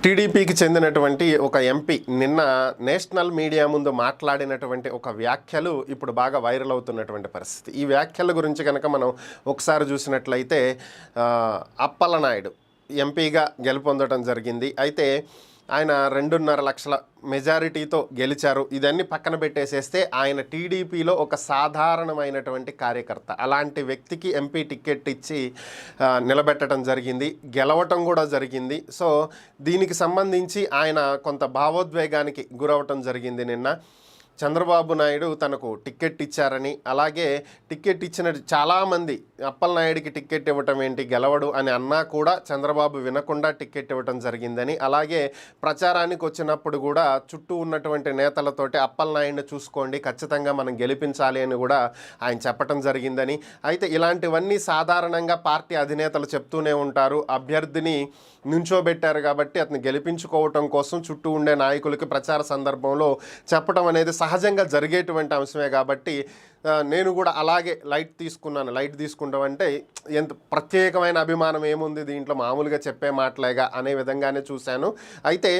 టీడీపీకి చెందినటువంటి ఒక ఎంపీ నిన్న నేషనల్ మీడియా ముందు మాట్లాడినటువంటి ఒక వ్యాఖ్యలు ఇప్పుడు బాగా వైరల్ అవుతున్నటువంటి పరిస్థితి. ఈ వ్యాఖ్యల గురించి కనుక మనం ఒకసారి చూసినట్లయితే అప్పలనాయుడు ఎంపీగా గెలుపొందడం జరిగింది. అయితే ఆయన 2.5 లక్షల మెజారిటీతో గెలిచారు. ఇదన్నీ పక్కన పెట్టేసేస్తే ఆయన టీడీపీలో ఒక సాధారణమైనటువంటి కార్యకర్త. అలాంటి వ్యక్తికి ఎంపీ టికెట్ ఇచ్చి నిలబెట్టడం జరిగింది, గెలవటం కూడా జరిగింది. సో దీనికి సంబంధించి ఆయన కొంత భావోద్వేగానికి గురవటం జరిగింది. నిన్న చంద్రబాబు నాయుడు తనకు టికెట్ ఇచ్చారని, అలాగే టికెట్ ఇచ్చిన చాలామంది అప్పలనాయుడికి టికెట్ ఇవ్వటం ఏంటి, గెలవడు అని అన్నా కూడా చంద్రబాబు వినకుండా టికెట్ ఇవ్వటం జరిగిందని, అలాగే ప్రచారానికి వచ్చినప్పుడు కూడా చుట్టూ ఉన్నటువంటి నేతలతోటి అప్పలనాయుడిని చూసుకోండి, ఖచ్చితంగా మనం గెలిపించాలి అని కూడా ఆయన చెప్పటం జరిగిందని. అయితే ఇలాంటివన్నీ సాధారణంగా పార్టీ అధినేతలు చెప్తూనే ఉంటారు. అభ్యర్థిని నుంచోబెట్టారు కాబట్టి అతను గెలిపించుకోవటం కోసం చుట్టూ ఉండే నాయకులకి ప్రచార సందర్భంలో చెప్పడం అనేది సహజంగా జరిగేటువంటి అంశమే. కాబట్టి నేను కూడా అలాగే లైట్ తీసుకుంటాం అంటే ఎంత ప్రత్యేకమైన అభిమానం ఏముంది దీంట్లో, మామూలుగా చెప్పే మాటలేగా అనే విధంగానే చూశాను. అయితే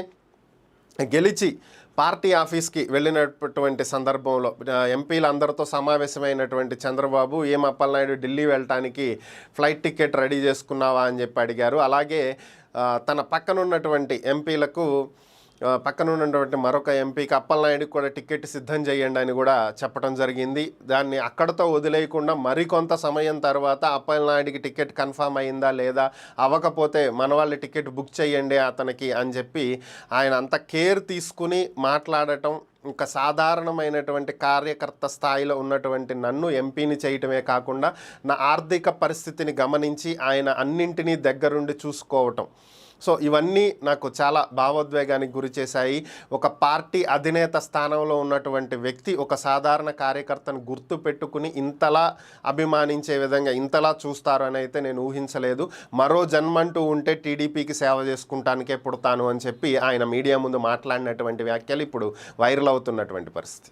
గెలిచి పార్టీ ఆఫీస్కి వెళ్ళినటువంటి సందర్భంలో ఎంపీలందరితో సమావేశమైనటువంటి చంద్రబాబు, ఏం అప్పలనాయుడు ఢిల్లీ వెళ్ళటానికి ఫ్లైట్ టికెట్ రెడీ చేసుకున్నావా అని చెప్పి అడిగారు. అలాగే తన పక్కనున్నటువంటి ఎంపీలకు, పక్కనున్నటువంటి మరొక ఎంపీకి అప్పలనాయుడికి కూడా టికెట్ సిద్ధం చేయండి అని కూడా చెప్పడం జరిగింది. దాన్ని అక్కడతో వదిలేయకుండా మరికొంత సమయం తర్వాత అప్పలనాయుడికి టికెట్ కన్ఫామ్ అయిందా లేదా, అవ్వకపోతే మన వాళ్ళు టికెట్ బుక్ చేయండి అతనికి అని చెప్పి ఆయన అంత కేర్ తీసుకుని మాట్లాడటం, ఇంకా సాధారణమైనటువంటి కార్యకర్త స్థాయిలో ఉన్నటువంటి నన్ను ఎంపీని చేయటమే కాకుండా నా ఆర్థిక పరిస్థితిని గమనించి ఆయన అన్నింటినీ దగ్గరుండి చూసుకోవటం. సో ఇవన్నీ నాకు చాలా భావోద్వేగానికి గురి చేశాయి. ఒక పార్టీ అధినేత స్థానంలో ఉన్నటువంటి వ్యక్తి ఒక సాధారణ కార్యకర్తను గుర్తు పెట్టుకుని ఇంతలా అభిమానించే విధంగా ఇంతలా చూస్తారు అని అయితే నేను ఊహించలేదు. మరో జన్మంటూ ఉంటే టీడీపీకి సేవ చేసుకుంటానికే పుడతాను అని చెప్పి ఆయన మీడియా ముందు మాట్లాడినటువంటి వ్యాఖ్యలు ఇప్పుడు వైరల్ అవుతున్నటువంటి పరిస్థితి.